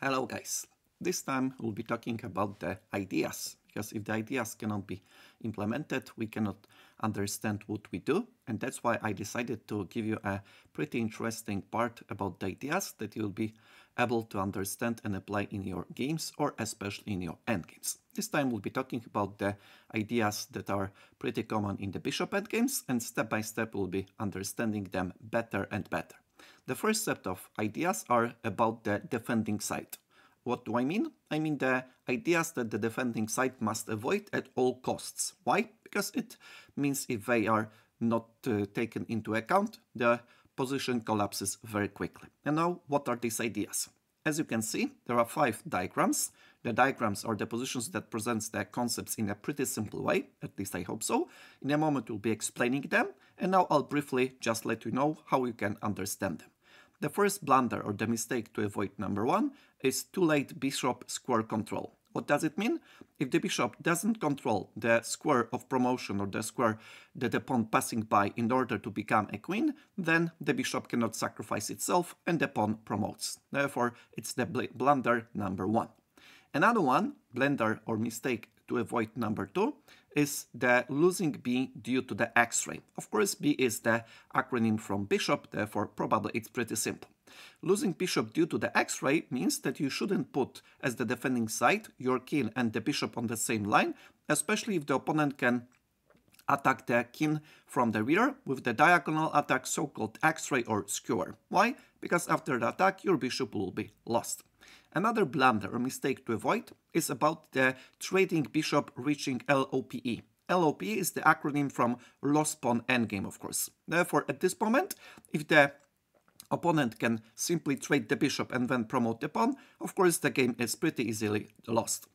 Hello guys, this time we'll be talking about the ideas, because if the ideas cannot be implemented, we cannot understand what we do, and that's why I decided to give you a pretty interesting part about the ideas that you'll be able to understand and apply in your games, or especially in your endgames. This time we'll be talking about the ideas that are pretty common in the bishop endgames, and step by step we'll be understanding them better and better. The first set of ideas are about the defending side. What do I mean? I mean the ideas that the defending side must avoid at all costs. Why? Because it means if they are not taken into account, the position collapses very quickly. And now, what are these ideas? As you can see, there are 5 diagrams. The diagrams are the positions that presents the concepts in a pretty simple way, at least I hope so. In a moment we'll be explaining them, and now I'll briefly just let you know how you can understand them. The first blunder or the mistake to avoid, number 1, is too late bishop square control. What does it mean? If the bishop doesn't control the square of promotion or the square that the pawn passing by in order to become a queen, then the bishop cannot sacrifice itself and the pawn promotes. Therefore, it's the blunder number 1. Another one, blunder or mistake to avoid, number 2, is the losing b due to the x-ray. Of course, b is the acronym from bishop, therefore probably it's pretty simple. Losing bishop due to the x-ray means that you shouldn't put as the defending side your king and the bishop on the same line, especially if the opponent can attack the king from the rear with the diagonal attack, so-called x-ray or skewer. Why? Because after the attack your bishop will be lost. Another blunder or mistake to avoid is about the trading bishop reaching LOPE. LOPE is the acronym from lost pawn endgame, of course. Therefore, at this moment, if the opponent can simply trade the bishop and then promote the pawn, of course the game is pretty easily lost.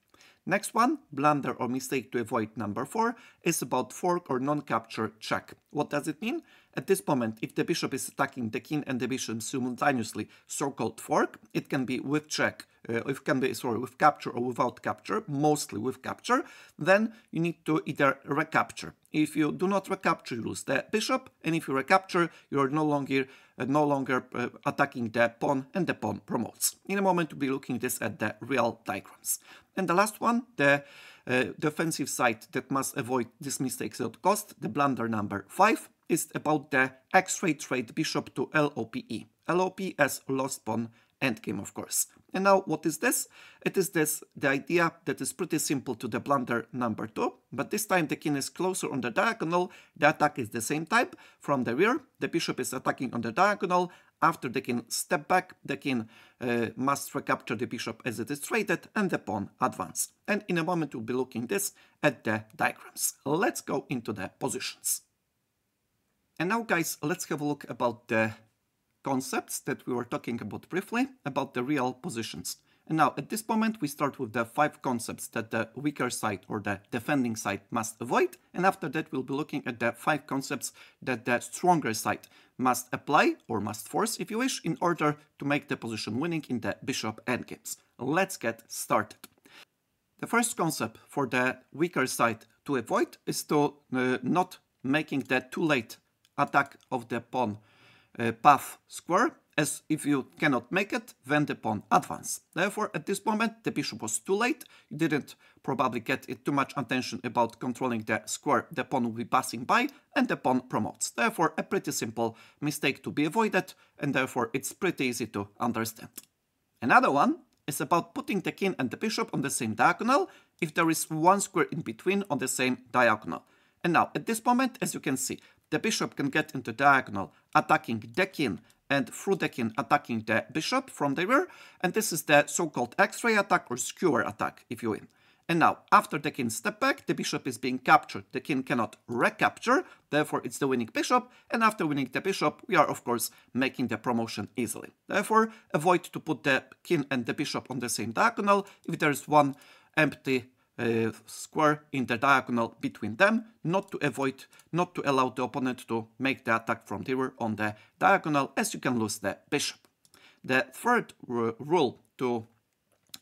Next one, blunder or mistake to avoid, number 4, is about fork or non-capture check. What does it mean? At this moment, if the bishop is attacking the king and the bishop simultaneously, so-called fork, it can be with check, with capture or without capture, mostly with capture, then you need to either recapture. If you do not recapture, you lose the bishop, and if you recapture, you are no longer attacking the pawn, and the pawn promotes. In a moment, we'll be looking at the real diagrams. And the last one, the defensive side that must avoid these mistakes at cost, the blunder number 5, is about the x-ray trade bishop to LOPE. LOP as lost pawn endgame, of course. And now, what is this? It is the idea that is pretty simple to the blunder number 2, but this time the king is closer on the diagonal, the attack is the same type. From the rear, the bishop is attacking on the diagonal. After the king step back, the king must recapture the bishop as it is traded, and the pawn advance. And in a moment we'll be looking at the diagrams. Let's go into the positions. And now, guys, let's have a look about the concepts that we were talking about briefly, about the real positions. And now, at this moment, we start with the 5 concepts that the weaker side or the defending side must avoid. And after that, we'll be looking at the 5 concepts that the stronger side must apply, or must force, if you wish, in order to make the position winning in the bishop endgames. Let's get started. The first concept for the weaker side to avoid is to not making the too late attack of the pawn path square, as if you cannot make it, then the pawn advance. Therefore, at this moment, the bishop was too late. You didn't probably get too much attention about controlling the square the pawn will be passing by, and the pawn promotes. Therefore, a pretty simple mistake to be avoided, and therefore it's pretty easy to understand. Another one is about putting the king and the bishop on the same diagonal if there is one square in between on the same diagonal. And now, at this moment, as you can see, the bishop can get into diagonal, attacking the king, and through the king attacking the bishop from the rear, and this is the so-called x-ray attack or skewer attack, if you win. And now, after the king step back, the bishop is being captured. The king cannot recapture, therefore it's the winning bishop, and after winning the bishop, we are of course making the promotion easily. Therefore, avoid to put the king and the bishop on the same diagonal if there is one empty square in the diagonal between them, not to allow the opponent to make the attack from the rear on the diagonal, as you can lose the bishop. The third rule to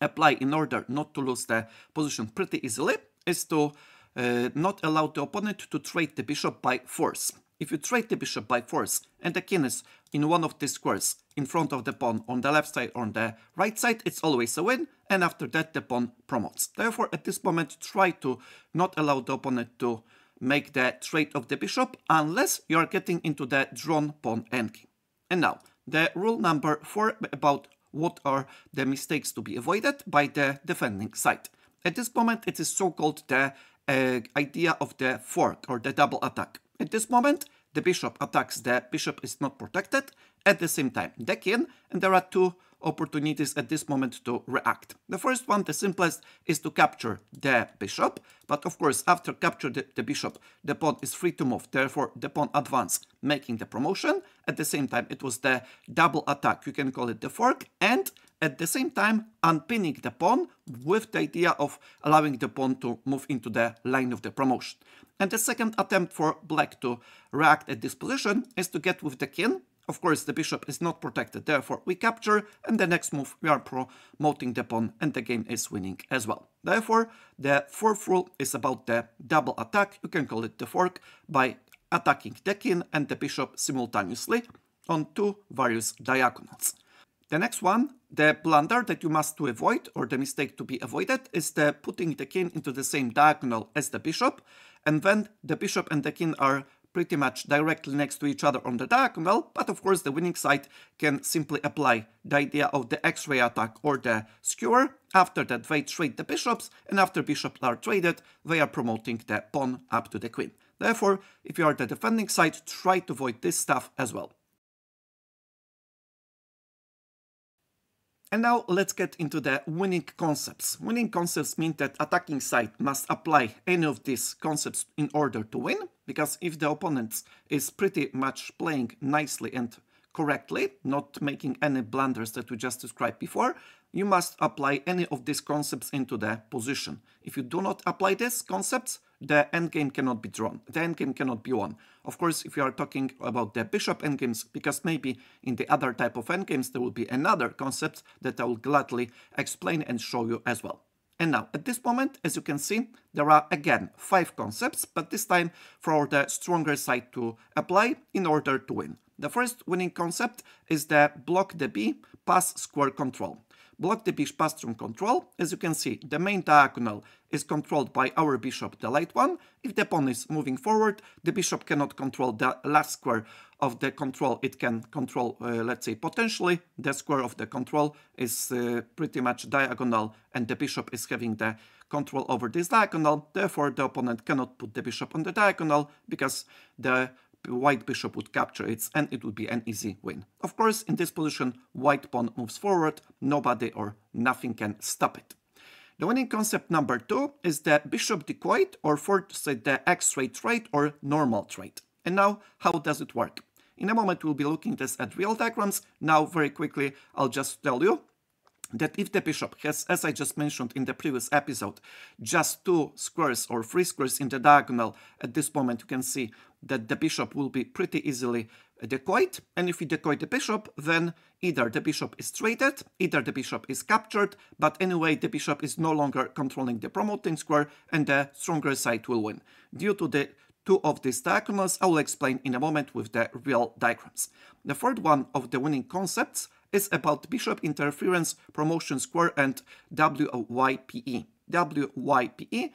apply in order not to lose the position pretty easily is to not allow the opponent to trade the bishop by force. if you trade the bishop by force and the king is in one of these squares in front of the pawn on the left side or on the right side, it's always a win, and after that the pawn promotes. Therefore, at this moment, try to not allow the opponent to make the trade of the bishop unless you are getting into the drawn pawn endgame. And now, the rule number 4 about what are the mistakes to be avoided by the defending side. At this moment, it is so-called the idea of the fork or the double attack. At this moment, the bishop attacks, the bishop is not protected. At the same time, the king, and there are two opportunities at this moment to react. The first one, the simplest, is to capture the bishop, but of course, after capture the bishop, the pawn is free to move, therefore the pawn advance, making the promotion. At the same time, it was the double attack, you can call it the fork, and at the same time, unpinning the pawn with the idea of allowing the pawn to move into the line of the promotion. And the second attempt for black to react at this position is to get with the king. Of course, the bishop is not protected, therefore we capture, and the next move we are promoting the pawn, and the game is winning as well. Therefore, the fourth rule is about the double attack, you can call it the fork, by attacking the king and the bishop simultaneously on two various diagonals. The next one, the blunder that you must to avoid, or the mistake to be avoided, is the putting the king into the same diagonal as the bishop, and then the bishop and the king are pretty much directly next to each other on the diagonal, but of course the winning side can simply apply the idea of the X-ray attack or the skewer. After that they trade the bishops, and after bishops are traded, they are promoting the pawn up to the queen. Therefore, if you are the defending side, try to avoid this stuff as well. And now let's get into the winning concepts. Winning concepts mean that attacking side must apply any of these concepts in order to win, because if the opponent is pretty much playing nicely and correctly, not making any blunders that we just described before, you must apply any of these concepts into the position. If you do not apply these concepts, the endgame cannot be drawn, the endgame cannot be won. Of course, if you are talking about the bishop endgames, because maybe in the other type of endgames there will be another concept that I will gladly explain and show you as well. And now, at this moment, as you can see, there are again 5 concepts, but this time for the stronger side to apply in order to win. The first winning concept is the block the b, pass square control. Block the b, pass through control. As you can see, the main diagonal is controlled by our bishop, the light one. If the pawn is moving forward, the bishop cannot control the last square of the control. It can control, let's say, potentially. The square of the control is pretty much diagonal, and the bishop is having the control over this diagonal. Therefore, the opponent cannot put the bishop on the diagonal, because the white bishop would capture it, and it would be an easy win. Of course, in this position, white pawn moves forward, nobody or nothing can stop it. The winning concept number 2 is the bishop decoyed, or for say the X-ray trade or normal trade. And now, how does it work? In a moment, we'll be looking at real diagrams. Now, very quickly, I'll just tell you that if the bishop has, as I just mentioned in the previous episode, just 2 squares or 3 squares in the diagonal, at this moment you can see that the bishop will be pretty easily decoyed. And if we decoy the bishop, then either the bishop is traded, either the bishop is captured, but anyway the bishop is no longer controlling the promoting square, and the stronger side will win. Due to the 2 of these diagonals, I will explain in a moment with the real diagrams. The third one of the winning concepts is about bishop interference, promotion square, and WYPE. WIPE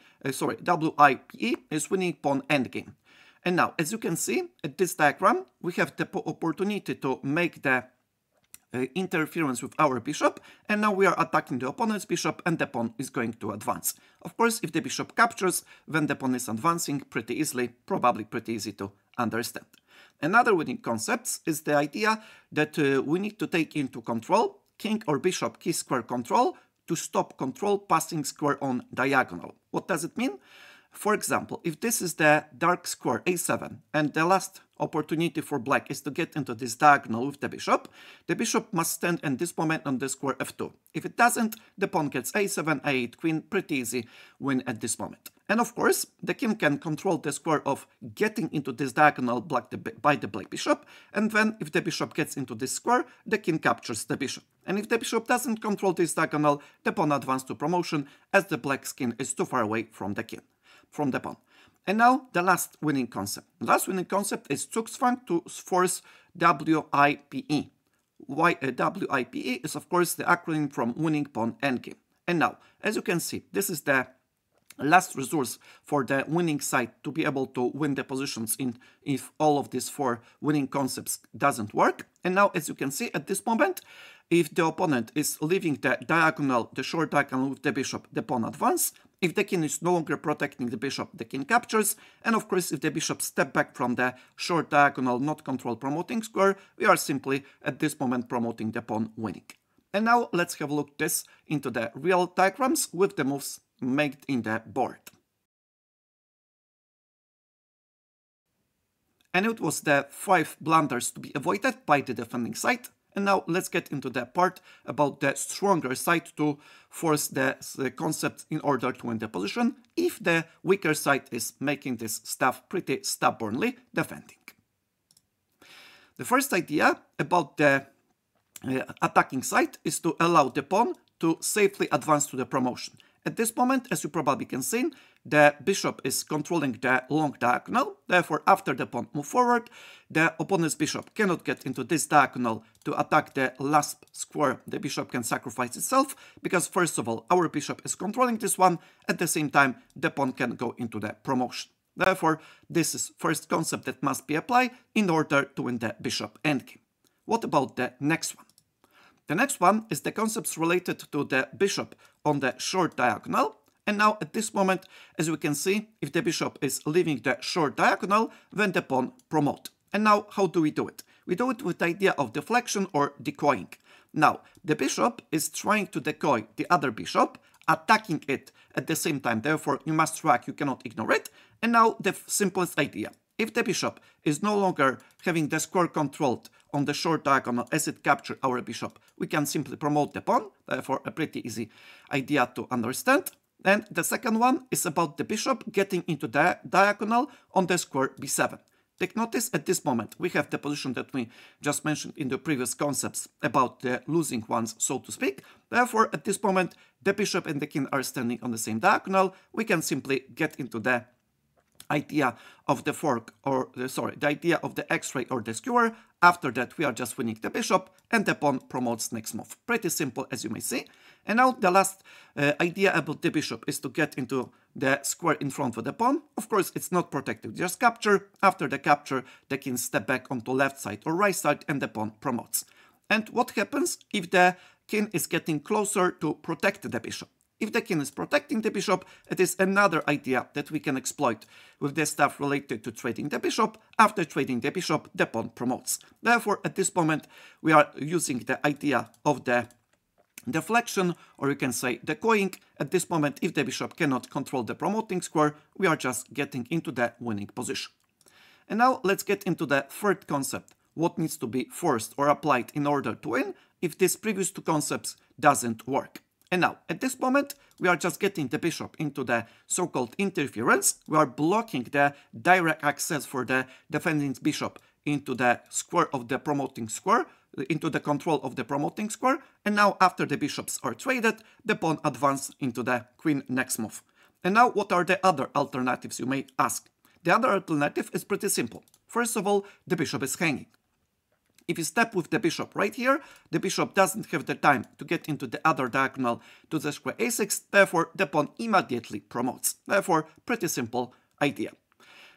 is winning pawn endgame. And now, as you can see, at this diagram, we have the opportunity to make the interference with our bishop, and now we are attacking the opponent's bishop, and the pawn is going to advance. Of course, if the bishop captures, then the pawn is advancing pretty easily, probably pretty easy to understand. Another winning concept is the idea that we need to take into control king or bishop key square control to stop control passing square on diagonal. What does it mean? For example, if this is the dark square a7 and the last opportunity for black is to get into this diagonal with the bishop must stand in this moment on the square f2. If it doesn't, the pawn gets a7, a8, queen, pretty easy win at this moment. And of course, the king can control the square of getting into this diagonal blocked by the black bishop, and then if the bishop gets into this square, the king captures the bishop. And if the bishop doesn't control this diagonal, the pawn advances to promotion, as the black king is too far away from the king, from the pawn. And now the last winning concept. The last winning concept is Zugzwang to force WIPE. WIPE is of course the acronym from winning pawn endgame. And now, as you can see, this is the last resource for the winning side to be able to win the positions in if all of these four winning concepts doesn't work. And now, as you can see at this moment, if the opponent is leaving the diagonal, the short diagonal with the bishop, the pawn advance. If the king is no longer protecting the bishop, the king captures. And of course, if the bishop step back from the short diagonal, not control promoting square, we are simply at this moment promoting the pawn winning. And now let's have a look this into the real diagrams with the moves made in the board. And it was the 5 blunders to be avoided by the defending side. And now let's get into the part about the stronger side to force the concept in order to win the position if the weaker side is making this stuff pretty stubbornly defending. The first idea about the attacking side is to allow the pawn to safely advance to the promotion. At this moment, as you probably can see, the bishop is controlling the long diagonal. Therefore, after the pawn moves forward, the opponent's bishop cannot get into this diagonal to attack the last square. The bishop can sacrifice itself because, first of all, our bishop is controlling this one. At the same time, the pawn can go into the promotion. Therefore, this is first concept that must be applied in order to win the bishop endgame. What about the next one? The next one is the concepts related to the bishop on the short diagonal. And now at this moment, as we can see, if the bishop is leaving the short diagonal, then the pawn promote. And now how do we do it? We do it with the idea of deflection or decoying. Now, the bishop is trying to decoy the other bishop, attacking it at the same time. Therefore, you must track, you cannot ignore it. And now the simplest idea. If the bishop is no longer having the square controlled on the short diagonal as it captures our bishop, we can simply promote the pawn. Therefore, a pretty easy idea to understand. And the second one is about the bishop getting into the diagonal on the square b7. Take notice at this moment we have the position that we just mentioned in the previous concepts about the losing ones, so to speak. Therefore, at this moment, the bishop and the king are standing on the same diagonal. We can simply get into the idea of the fork, or the idea of the x-ray or the skewer. After that, we are just winning the bishop and the pawn promotes next move. Pretty simple, as you may see. And now the last idea about the bishop is to get into the square in front of the pawn. Of course, it's not protected, just capture. After the capture, the king step back onto left side or right side and the pawn promotes. And what happens if the king is getting closer to protect the bishop? If the king is protecting the bishop, it is another idea that we can exploit with the stuff related to trading the bishop. After trading the bishop, the pawn promotes. Therefore, at this moment, we are using the idea of the deflection, or you can say decoying. At this moment, if the bishop cannot control the promoting square, we are just getting into the winning position. And now let's get into the third concept. What needs to be forced or applied in order to win if these previous two concepts doesn't work. And now, at this moment, we are just getting the bishop into the so-called interference. We are blocking the direct access for the defending bishop into the square of the promoting square, into the control of the promoting square. And now, after the bishops are traded, the pawn advances into the queen next move. And now, what are the other alternatives, you may ask? The other alternative is pretty simple. First of all, the bishop is hanging. If you step with the bishop right here, the bishop doesn't have the time to get into the other diagonal to the square a6, therefore the pawn immediately promotes. Therefore, pretty simple idea.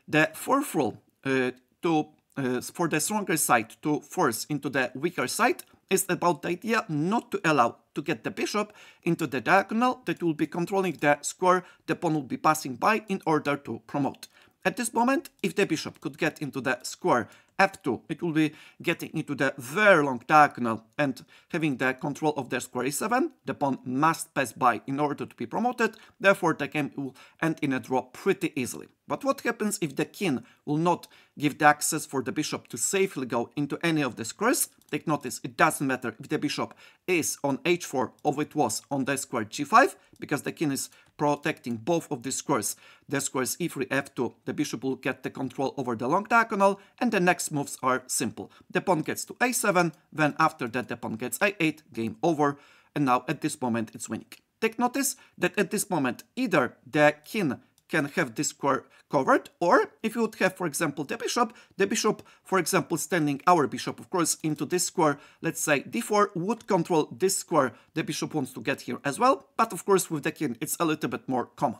The fourth rule for the stronger side to force into the weaker side is about the idea not to allow to get the bishop into the diagonal that will be controlling the square the pawn will be passing by in order to promote. At this moment, if the bishop could get into the square f2, it will be getting into the very long diagonal and having the control of the square e7. The pawn must pass by in order to be promoted. Therefore, the game will end in a draw pretty easily. But what happens if the king will not give the access for the bishop to safely go into any of the squares? Take notice, it doesn't matter if the bishop is on h4 or it was on the square g5, because the king is protecting both of these squares. The squares e3, f2, the bishop will get the control over the long diagonal, and the next moves are simple. The pawn gets to a7, then after that the pawn gets a8, game over, and now at this moment it's winning. Take notice that at this moment either the king can have this square covered, or if you would have, for example, the bishop, for example, standing our bishop, of course, into this square, let's say d4 would control this square the bishop wants to get here as well, but of course with the king it's a little bit more common.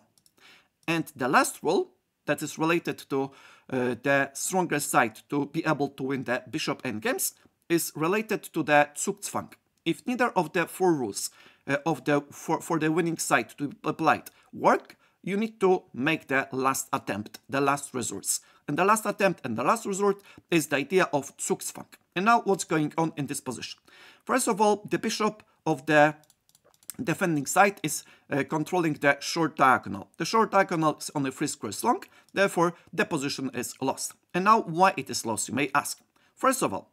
And the last rule that is related to the stronger side to be able to win the bishop endgames is related to the Zugzwang. If neither of the four rules for the winning side to be applied work, you need to make the last attempt, the last resort. And the last attempt and the last resort is the idea of Zugzwang. And now what's going on in this position? First of all, the bishop of the defending side is controlling the short diagonal. The short diagonal is only 3 squares long, therefore the position is lost. And now why it is lost, you may ask. First of all,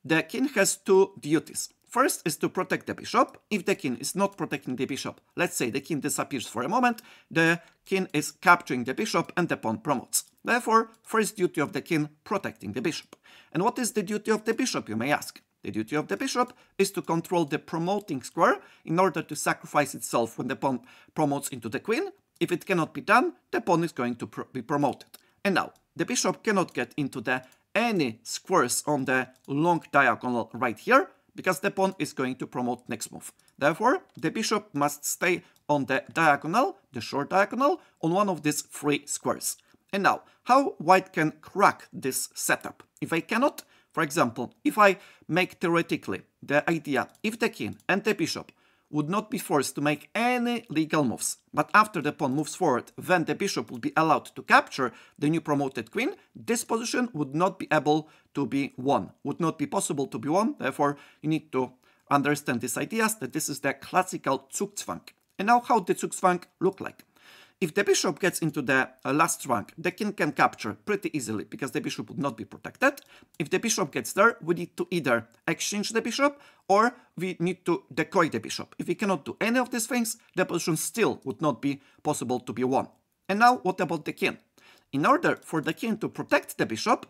the king has two duties. First is to protect the bishop. If the king is not protecting the bishop, let's say the king disappears for a moment, the king is capturing the bishop and the pawn promotes. Therefore, first duty of the king, protecting the bishop. And what is the duty of the bishop, you may ask? The duty of the bishop is to control the promoting square in order to sacrifice itself when the pawn promotes into the queen. If it cannot be done, the pawn is going to be promoted. And now, the bishop cannot get into any squares on the long diagonal right here, because the pawn is going to promote next move. Therefore, the bishop must stay on the diagonal, the short diagonal, on one of these 3 squares. And now, how white can crack this setup? If I cannot, for example, if I make theoretically the idea, if the king and the bishop would not be forced to make any legal moves, but after the pawn moves forward, then the bishop would be allowed to capture the new promoted queen, this position would not be able to be won, would not be possible to be won. Therefore, you need to understand these ideas, that this is the classical Zugzwang. And now how the Zugzwang look like? If the bishop gets into the last rank, the king can capture pretty easily because the bishop would not be protected. If the bishop gets there, we need to either exchange the bishop or we need to decoy the bishop. If we cannot do any of these things, the position still would not be possible to be won. And now what about the king? In order for the king to protect the bishop,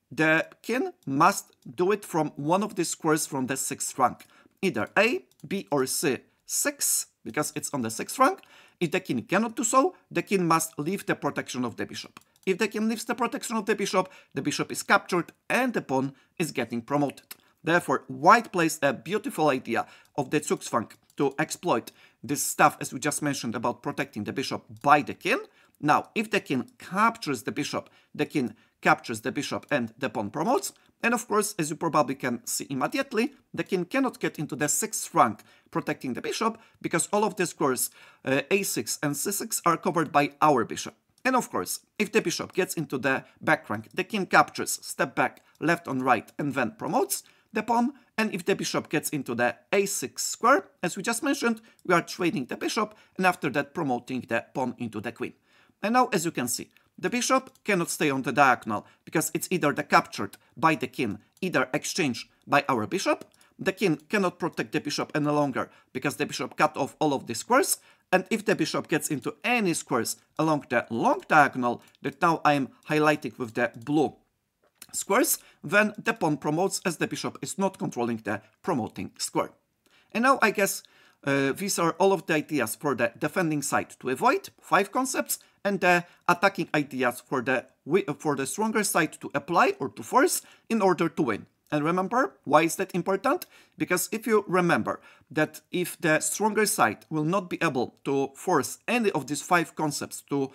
the king must do it from one of the squares from the 6th rank. Either A, B or C, 6, because it's on the 6th rank. If the king cannot do so, the king must leave the protection of the bishop. If the king leaves the protection of the bishop is captured and the pawn is getting promoted. Therefore, white plays a beautiful idea of the Zugzwang to exploit this stuff, as we just mentioned, about protecting the bishop by the king. Now, if the king captures the bishop, the king captures the bishop and the pawn promotes. And of course, as you probably can see immediately, the king cannot get into the 6th rank protecting the bishop because all of the squares a6 and c6 are covered by our bishop. And of course, if the bishop gets into the back rank, the king captures, step back, left on right, and then promotes the pawn. And if the bishop gets into the a6 square, as we just mentioned, we are trading the bishop and after that promoting the pawn into the queen. And now, as you can see, the bishop cannot stay on the diagonal because it's either captured by the king, either exchanged by our bishop. The king cannot protect the bishop any longer because the bishop cut off all of the squares. And if the bishop gets into any squares along the long diagonal that now I am highlighting with the blue squares, then the pawn promotes as the bishop is not controlling the promoting square. And now I guess these are all of the ideas for the defending side to avoid, 5 concepts, and the attacking ideas for the stronger side to apply or to force in order to win. And remember, why is that important? Because if you remember that if the stronger side will not be able to force any of these 5 concepts to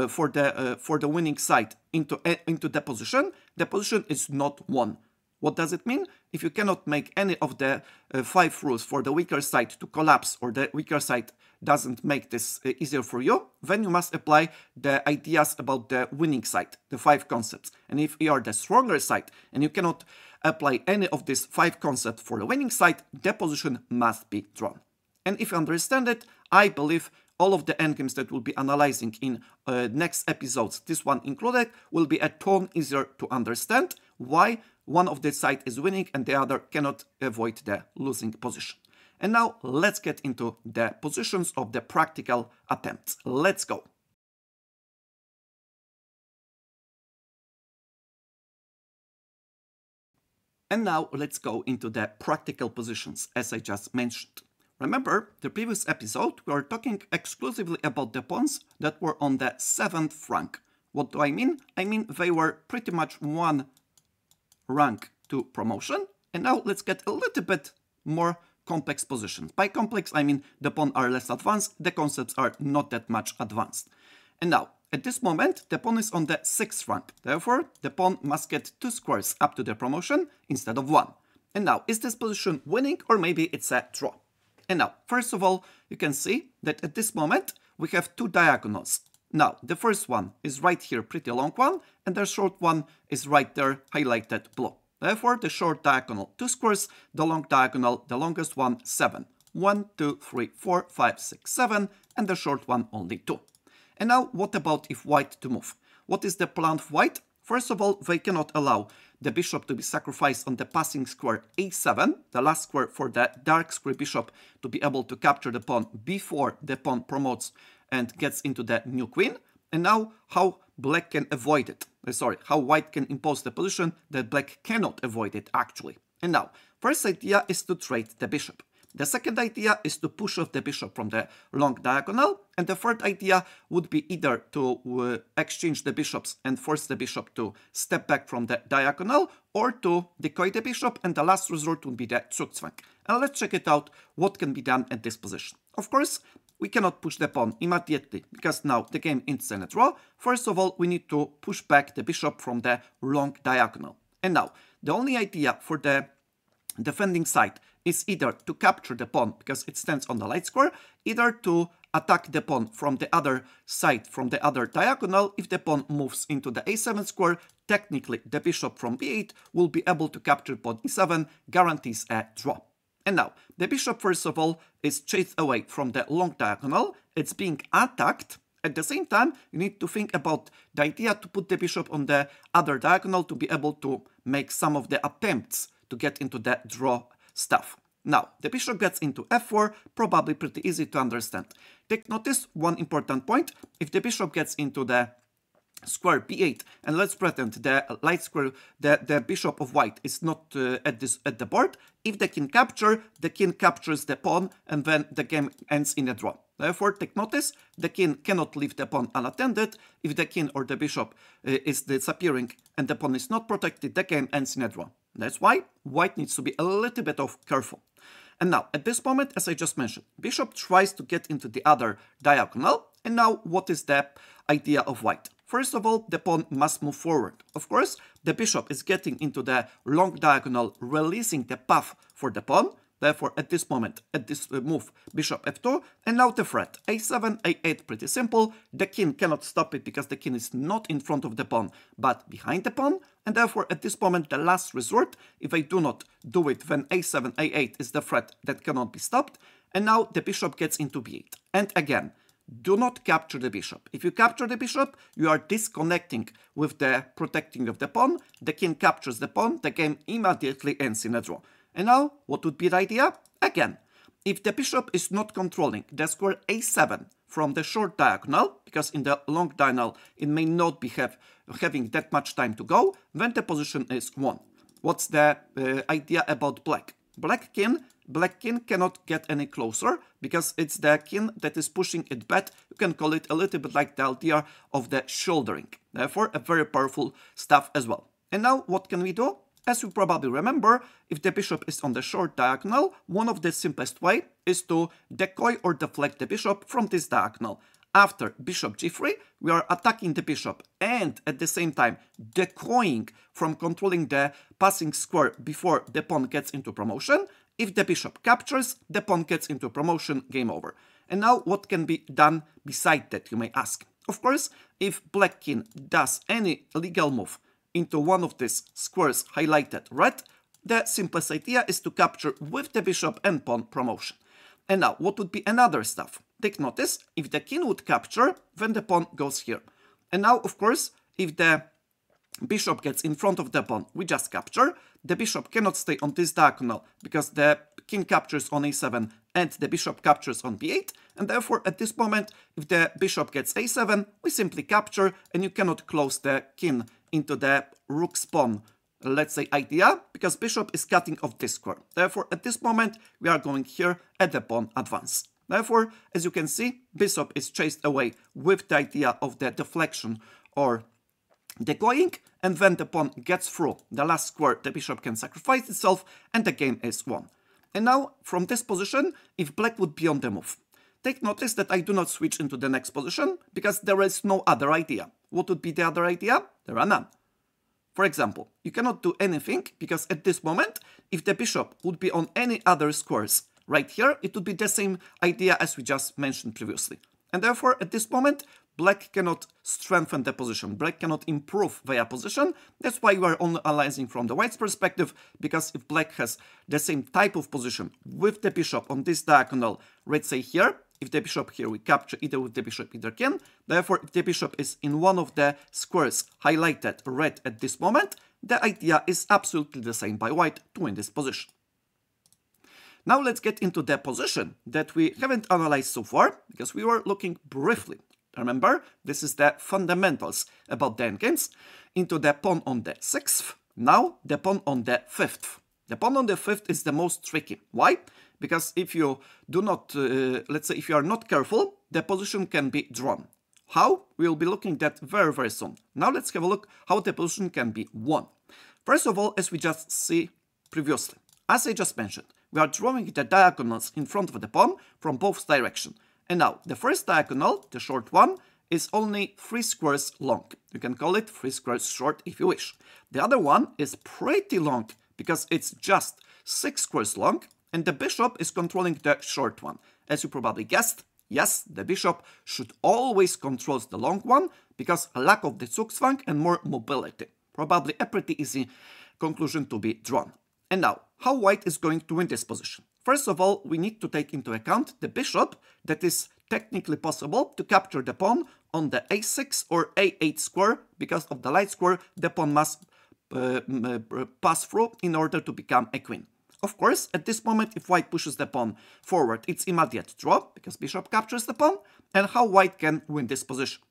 for the winning side into the position is not won. What does it mean? If you cannot make any of the 5 rules for the weaker side to collapse, or the weaker side doesn't make this easier for you, then you must apply the ideas about the winning side, the 5 concepts. And if you are the stronger side and you cannot apply any of these 5 concepts for the winning side, the position must be drawn. And if you understand it, I believe all of the endgames that we'll be analyzing in next episodes, this one included, will be a ton easier to understand why one of the side is winning and the other cannot avoid the losing position. And now let's get into the positions of the practical attempts. Let's go. And now let's go into the practical positions, as I just mentioned. remember the previous episode, we were talking exclusively about the pawns that were on the 7th rank. What do I mean? I mean they were pretty much one rank to promotion. And now let's get a little bit more complex positions. By complex, I mean the pawns are less advanced, the concepts are not that much advanced. And now, at this moment, the pawn is on the 6th rank. Therefore, the pawn must get 2 squares up to the promotion instead of 1. And now, is this position winning or maybe it's a draw? And now, first of all, you can see that at this moment, we have 2 diagonals. Now, the first one is right here, pretty long one, and the short one is right there, highlighted blue. Therefore, the short diagonal 2 squares, the long diagonal, the longest one 7. 1, 2, 3, 4, 5, 6, 7, and the short one only 2. And now, what about if white to move? What is the plan of white? First of all, they cannot allow the bishop to be sacrificed on the passing square a7, the last square for the dark square bishop to be able to capture the pawn before the pawn promotes and gets into the new queen. And now, how black can avoid it? How white can impose the position that black cannot avoid it actually. And now, first idea is to trade the bishop. The second idea is to push off the bishop from the long diagonal, and the third idea would be either to exchange the bishops and force the bishop to step back from the diagonal, or to decoy the bishop, and the last resort would be the Zugzwang. And let's check it out, what can be done at this position. Of course, we cannot push the pawn immediately, because now the game ends in a draw. First of all, we need to push back the bishop from the long diagonal. And now, the only idea for the defending side is either to capture the pawn because it stands on the light square, either to attack the pawn from the other side, from the other diagonal. If the pawn moves into the a7 square, technically the bishop from b8 will be able to capture pawn e7, guarantees a draw. And now, the bishop first of all is chased away from the long diagonal, it's being attacked. At the same time, you need to think about the idea to put the bishop on the other diagonal to be able to make some of the attempts to get into the draw stuff. Now, the bishop gets into f4, probably pretty easy to understand. Take notice one important point. If the bishop gets into the square b8, and let's pretend the light square, the bishop of white is not at the board. If the king captures the pawn, and then the game ends in a draw. Therefore, take notice, the king cannot leave the pawn unattended. If the king or the bishop is disappearing and the pawn is not protected, the game ends in a draw. That's why white needs to be a little bit careful. And now, at this moment, as I just mentioned, bishop tries to get into the other diagonal. And now, what is the idea of white? First of all, the pawn must move forward. Of course, the bishop is getting into the long diagonal, releasing the path for the pawn. Therefore, at this moment, at this move, bishop f2, and now the threat, a7, a8, pretty simple. The king cannot stop it because the king is not in front of the pawn, but behind the pawn. And therefore, at this moment, the last resort, if I do not do it, then a7, a8 is the threat that cannot be stopped. And now the bishop gets into b8. And again, do not capture the bishop. If you capture the bishop, you are disconnecting with the protecting of the pawn. The king captures the pawn, the game immediately ends in a draw. And now, what would be the idea? Again, if the bishop is not controlling the square a7 from the short diagonal, because in the long diagonal it may not be having that much time to go, then the position is won. What's the idea about black? Black king cannot get any closer because it's the king that is pushing it back. You can call it a little bit like the idea of the shouldering. Therefore, a very powerful stuff as well. And now, what can we do? As you probably remember, if the bishop is on the short diagonal, one of the simplest way is to decoy or deflect the bishop from this diagonal. After bishop g3, we are attacking the bishop and at the same time decoying from controlling the passing square before the pawn gets into promotion. If the bishop captures, the pawn gets into promotion, game over. And now what can be done beside that, you may ask? Of course, if black king does any legal move into one of these squares highlighted red, the simplest idea is to capture with the bishop and pawn promotion. And now, what would be another stuff? Take notice, if the king would capture, then the pawn goes here. And now, of course, if the bishop gets in front of the pawn, we just capture. The bishop cannot stay on this diagonal because the king captures on a7 and the bishop captures on b8. And therefore, at this moment, if the bishop gets a7, we simply capture and you cannot close the king into the rook's pawn let's say, idea, because bishop is cutting off this square. Therefore, at this moment, we are going here at the pawn advance. Therefore, as you can see, bishop is chased away with the idea of the deflection or decoying, and when the pawn gets through the last square, the bishop can sacrifice itself, and the game is won. And now, from this position, if black would be on the move, take notice that I do not switch into the next position, because there is no other idea. What would be the other idea? There are none. For example, you cannot do anything, because at this moment, if the bishop would be on any other squares right here, it would be the same idea as we just mentioned previously. And therefore, at this moment, black cannot strengthen the position. Black cannot improve their position. That's why we are only analyzing from the white's perspective, because if black has the same type of position with the bishop on this diagonal, let's say here, if the bishop here we capture either with the bishop, either king. Therefore, if the bishop is in one of the squares highlighted red at this moment, the idea is absolutely the same by white to win this position. Now let's get into the position that we haven't analyzed so far, because we were looking briefly. Remember, this is the fundamentals about the endgames, into the pawn on the 6th, now the pawn on the 5th. The pawn on the 5th is the most tricky. Why? Because if you do not, let's say if you are not careful, the position can be drawn. How? We'll be looking at very, very soon. Now let's have a look how the position can be won. First of all, as we just see previously, as I just mentioned, we are drawing the diagonals in front of the pawn from both directions. And now, the first diagonal, the short one, is only 3 squares long. You can call it 3 squares short if you wish. The other one is pretty long, because it's just 6 squares long, and the bishop is controlling the short one. As you probably guessed, yes, the bishop should always control the long one, because a lack of the Zugzwang and more mobility. Probably a pretty easy conclusion to be drawn. And now, how white is going to win this position? First of all, we need to take into account the bishop that is technically possible to capture the pawn on the a6 or a8 square. Because of the light square, the pawn must pass through in order to become a queen. Of course, at this moment, if white pushes the pawn forward, it's immediate draw, because bishop captures the pawn, and how white can win this position.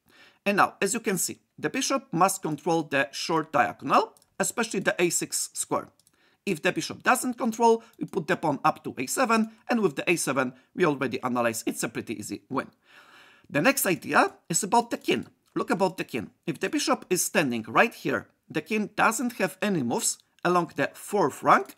And now, as you can see, the bishop must control the short diagonal, especially the a6 square. If the bishop doesn't control, we put the pawn up to a7, and with the a7, we already analyzed it's a pretty easy win. The next idea is about the king. Look about the king. If the bishop is standing right here, the king doesn't have any moves along the 4th rank,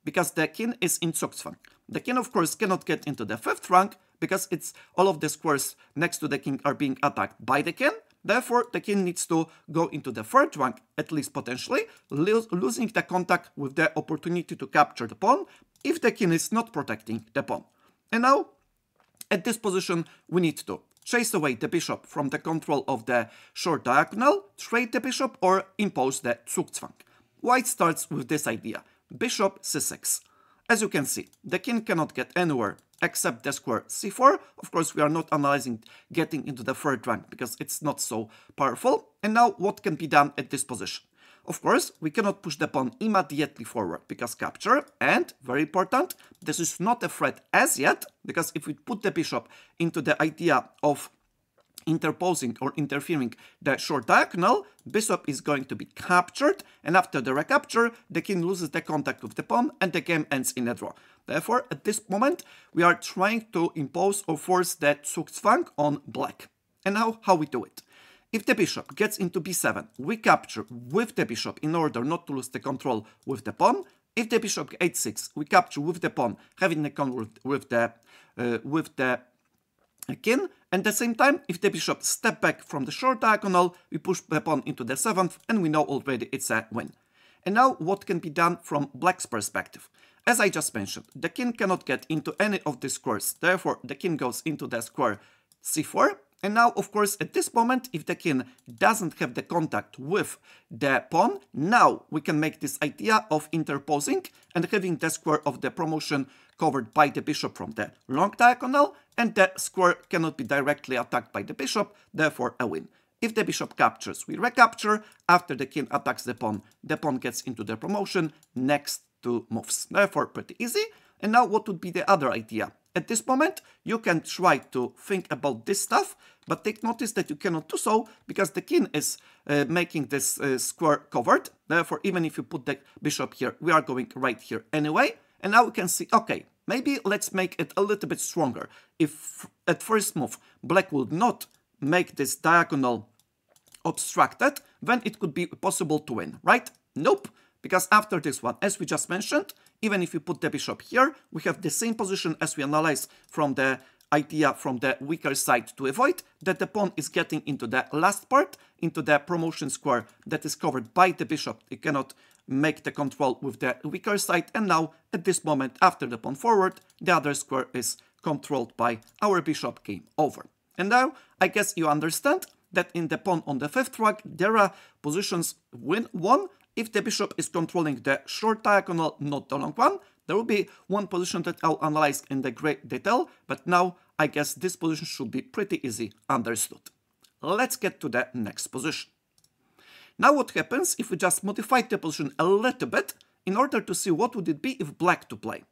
because the king is in Zugzwang. The king, of course, cannot get into the 5th rank, because it's all of the squares next to the king are being attacked by the king. Therefore, the king needs to go into the 3rd rank, at least potentially, losing the contact with the opportunity to capture the pawn if the king is not protecting the pawn. And now, at this position, we need to chase away the bishop from the control of the short diagonal, trade the bishop, or impose the Zugzwang. White starts with this idea. Bishop c6. As you can see, the king cannot get anywhere except the square c4. Of course, we are not analyzing getting into the 3rd rank because it's not so powerful. And now, what can be done at this position? Of course, we cannot push the pawn immediately forward because capture, and, very important, this is not a threat as yet, because if we put the bishop into the idea of interposing or interfering the short diagonal, bishop is going to be captured, and after the recapture, the king loses the contact with the pawn and the game ends in a draw. Therefore, at this moment, we are trying to impose or force the Zugzwang on black. And now, how we do it? If the bishop gets into b7, we capture with the bishop in order not to lose the control with the pawn. If the bishop h6, we capture with the pawn, having the control with the king. And at the same time, if the bishop step back from the short diagonal, we push the pawn into the 7th, and we know already it's a win. And now, what can be done from black's perspective? As I just mentioned, the king cannot get into any of the squares. Therefore, the king goes into the square c4. And now, of course, at this moment, if the king doesn't have the contact with the pawn, now we can make this idea of interposing and having the square of the promotion covered by the bishop from the long diagonal, and the square cannot be directly attacked by the bishop, therefore a win. If the bishop captures, we recapture. After the king attacks the pawn gets into the promotion, next two moves. Therefore, pretty easy. And now, what would be the other idea? At this moment, you can try to think about this stuff, but take notice that you cannot do so because the king is making this square covered. Therefore, even if you put the bishop here, we are going right here anyway. And now we can see, okay, maybe let's make it a little bit stronger. If at first move black would not make this diagonal obstructed, then it could be possible to win, right? Nope, because after this one, as we just mentioned, even if you put the bishop here, we have the same position as we analyzed from the idea from the weaker side to avoid that the pawn is getting into the last part, into the promotion square that is covered by the bishop. It cannot make the control with the weaker side, and now at this moment after the pawn forward, the other square is controlled by our bishop. Game over. And now I guess you understand that in the pawn on the fifth rank there are positions won if the bishop is controlling the short diagonal, not the long one. There will be one position that I'll analyze in the great detail, but now I guess this position should be pretty easy understood. Let's get to the next position. Now what happens if we just modify the position a little bit in order to see what would it be if black to play.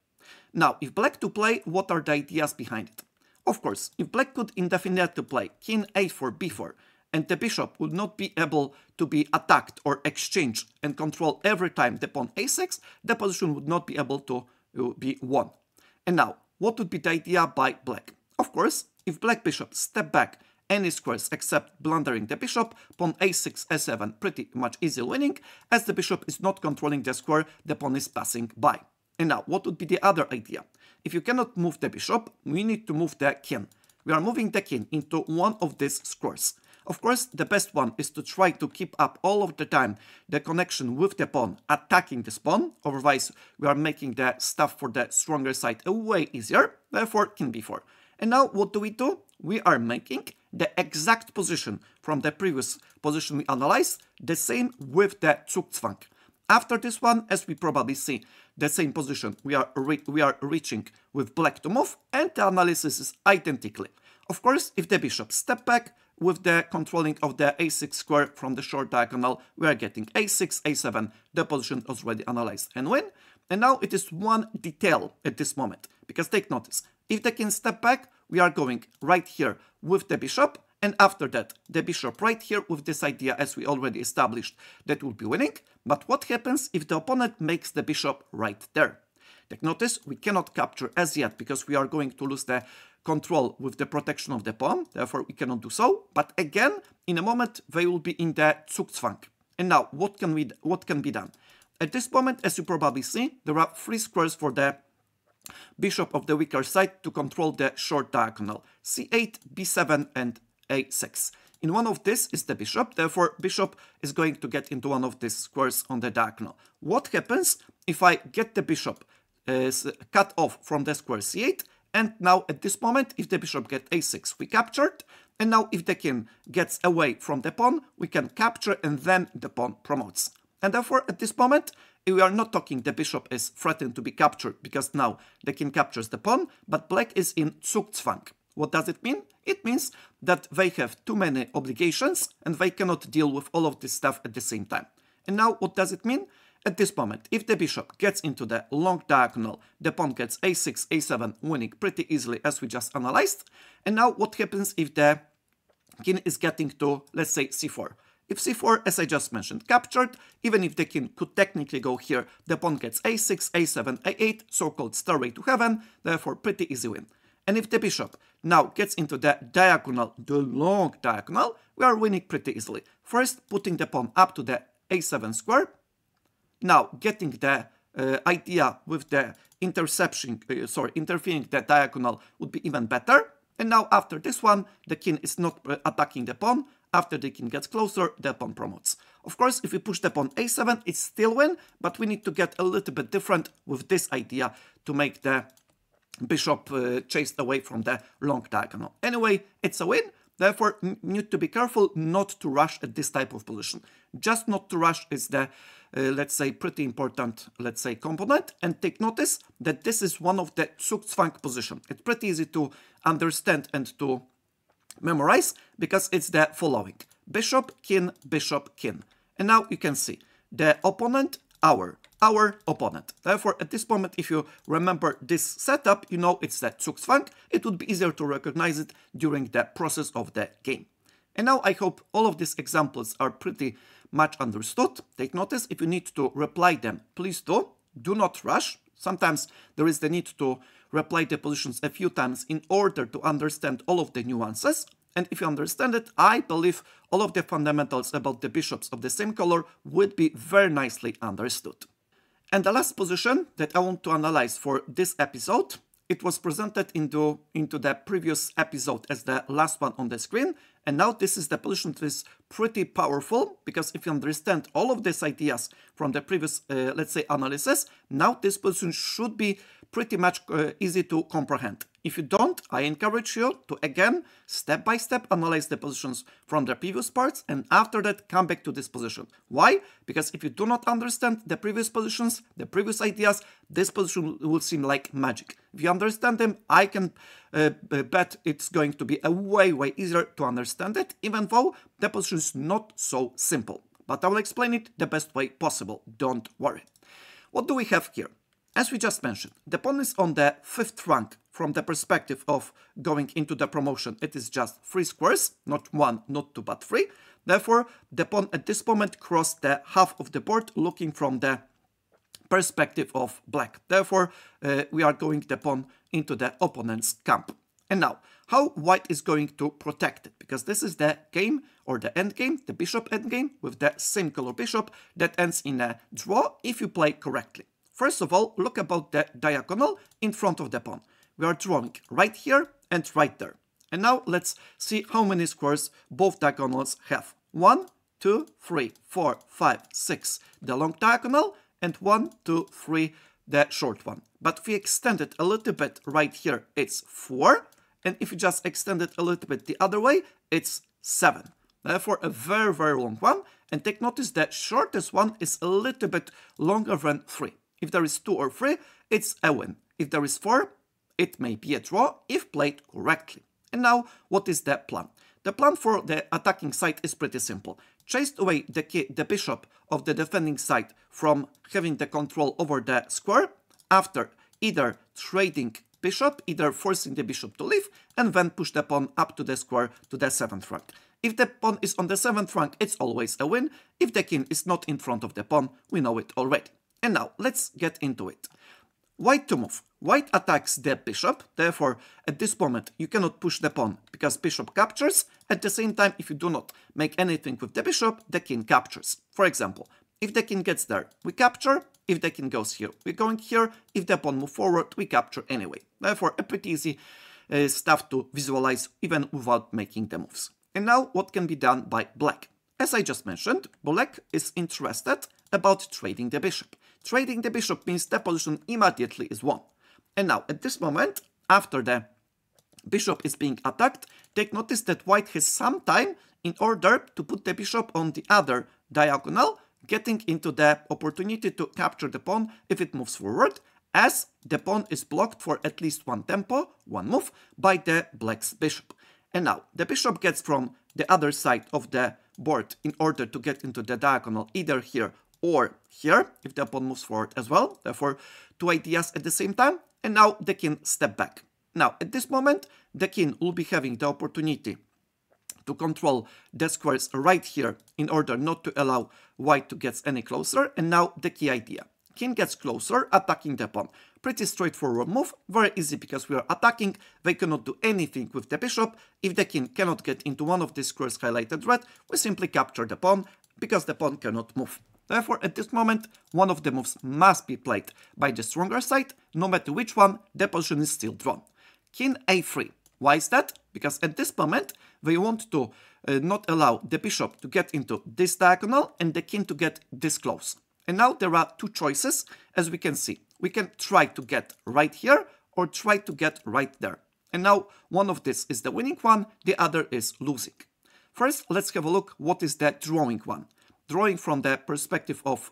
Now, if black to play, what are the ideas behind it? Of course, if black could indefinitely play king a4, b4, and the bishop would not be able to be attacked or exchanged and control every time the pawn a6, the position would not be able to be won. And now, what would be the idea by black? Of course, if black bishop step back any squares except blundering the bishop, pawn a6, a7, pretty much easy winning, as the bishop is not controlling the square the pawn is passing by. And now, what would be the other idea? If you cannot move the bishop, we need to move the king. We are moving the king into one of these squares. Of course, the best one is to try to keep up all of the time the connection with the pawn, attacking this pawn. Otherwise, we are making the stuff for the stronger side way easier. Therefore, king b4. And now, what do? We are making the exact position from the previous position we analyzed, the same with the Zugzwang. After this one, as we probably see, the same position we are reaching with black to move, and the analysis is identically. Of course, if the bishop step back with the controlling of the a6 square from the short diagonal, we are getting a6, a7, the position was already analyzed and win. And now it is one detail at this moment, because take notice, if the king step back, we are going right here with the bishop, and after that, the bishop right here with this idea, as we already established, that will be winning. But what happens if the opponent makes the bishop right there? Take notice, we cannot capture as yet, because we are going to lose the control with the protection of the pawn, therefore we cannot do so. But again, in a moment, they will be in the Zugzwang. And now, what can be done? At this moment, as you probably see, there are 3 squares for the bishop of the weaker side to control the short diagonal, c8, b7, and a6. In one of this is the bishop, therefore bishop is going to get into one of these squares on the diagonal. What happens if I get the bishop cut off from the square c8, and now at this moment, if the bishop gets a6, we captured, and now if the king gets away from the pawn, we can capture and then the pawn promotes. And therefore, at this moment, we are not talking the bishop is threatened to be captured, because now the king captures the pawn, but black is in Zugzwang. What does it mean? It means that they have too many obligations and they cannot deal with all of this stuff at the same time. And now what does it mean? At this moment, if the bishop gets into the long diagonal, the pawn gets a6, a7, winning pretty easily as we just analyzed. And now what happens if the king is getting to, let's say, c4? If c4, as I just mentioned, captured, even if the king could technically go here, the pawn gets a6, a7, a8, so-called stairway to heaven, therefore pretty easy win. And if the bishop now gets into the diagonal, the long diagonal, we are winning pretty easily. First, putting the pawn up to the a7 square. Now, getting the idea with the interfering the diagonal would be even better. And now, after this one, the king is not attacking the pawn. After the king gets closer, the pawn promotes. Of course, if we push the pawn a7, it's still win, but we need to get a little bit different with this idea to make the bishop chased away from the long diagonal. Anyway, it's a win. Therefore, need to be careful not to rush at this type of position. Just not to rush is the, let's say, pretty important, let's say, component. And take notice that this is one of the Zugzwang position. It's pretty easy to understand and to memorize because it's the following: bishop, king, bishop, king. And now you can see the opponent, our our opponent. Therefore, at this moment, if you remember this setup, you know it's the Zugzwang. It would be easier to recognize it during the process of the game. And now I hope all of these examples are pretty much understood. Take notice, if you need to reply them, please do. Do not rush. Sometimes there is the need to reply the positions a few times in order to understand all of the nuances. And if you understand it, I believe all of the fundamentals about the bishops of the same color would be very nicely understood. And the last position that I want to analyze for this episode, it was presented into the previous episode as the last one on the screen. And now this is the position that is pretty powerful, because if you understand all of these ideas from the previous, let's say, analysis, now this position should be pretty much easy to comprehend. If you don't, I encourage you to again, step by step, analyze the positions from the previous parts, and after that, come back to this position. Why? Because if you do not understand the previous positions, the previous ideas, this position will seem like magic. If you understand them, I can bet it's going to be a way easier to understand it, even though the position is not so simple. But I will explain it the best way possible, don't worry. What do we have here? As we just mentioned, the pawn is on the 5th rank from the perspective of going into the promotion. It is just 3 squares, not 1, not 2, but 3. Therefore, the pawn at this moment crossed the half of the board looking from the perspective of black. Therefore, we are going the pawn into the opponent's camp. And now, how white is going to protect it? Because this is the game or the endgame, the bishop endgame with the same color bishop that ends in a draw if you play correctly. First of all, look about the diagonal in front of the pawn. We are drawing right here and right there. And now let's see how many squares both diagonals have. 1, 2, 3, 4, 5, 6, the long diagonal, and 1, 2, 3, the short one. But if we extend it a little bit right here, it's 4. And if you just extend it a little bit the other way, it's 7. Therefore, a very long one. And take notice the shortest one is a little bit longer than 3. If there is 2 or 3, it's a win. If there is 4, it may be a draw if played correctly. And now, what is the plan? The plan for the attacking side is pretty simple. Chase away the bishop of the defending side from having the control over the square, after either trading bishop, either forcing the bishop to leave, and then push the pawn up to the square to the 7th rank. If the pawn is on the 7th rank, it's always a win. If the king is not in front of the pawn, we know it already. And now, let's get into it. White to move. White attacks the bishop, therefore, at this moment, you cannot push the pawn, because bishop captures. At the same time, if you do not make anything with the bishop, the king captures. For example, if the king gets there, we capture. If the king goes here, we're going here. If the pawn moves forward, we capture anyway. Therefore, a pretty easy stuff to visualize, even without making the moves. And now, what can be done by black? As I just mentioned, black is interested about trading the bishop. Trading the bishop means the position immediately is won. And now, at this moment, after the bishop is being attacked, take notice that white has some time in order to put the bishop on the other diagonal, getting into the opportunity to capture the pawn if it moves forward, as the pawn is blocked for at least one tempo, one move, by the black's bishop. And now, the bishop gets from the other side of the board in order to get into the diagonal, either here or here, if the pawn moves forward as well. Therefore, 2 ideas at the same time. And now the king step back. Now, at this moment, the king will be having the opportunity to control the squares right here in order not to allow white to get any closer. And now the key idea. King gets closer, attacking the pawn. Pretty straightforward move, very easy because we are attacking. They cannot do anything with the bishop. If the king cannot get into one of these squares highlighted red, we simply capture the pawn because the pawn cannot move. Therefore, at this moment, one of the moves must be played by the stronger side. No matter which one, the position is still drawn. King a3. Why is that? Because at this moment, they want to not allow the bishop to get into this diagonal and the king to get this close. And now there are 2 choices, as we can see. We can try to get right here or try to get right there. And now one of this is the winning one, the other is losing. First, let's have a look what is the drawing one. Drawing from the perspective of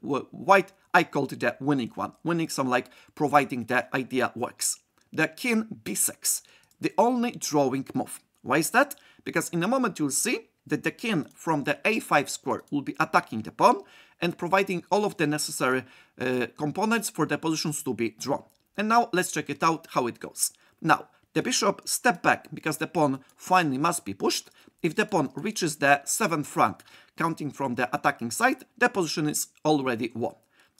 white, I called it the winning one. Winning some like providing the idea works. The king b6, the only drawing move. Why is that? Because in a moment you'll see that the king from the a5 square will be attacking the pawn and providing all of the necessary components for the positions to be drawn. And now let's check it out how it goes. Now, the bishop step back because the pawn finally must be pushed. If the pawn reaches the 7th rank, counting from the attacking side, the position is already won.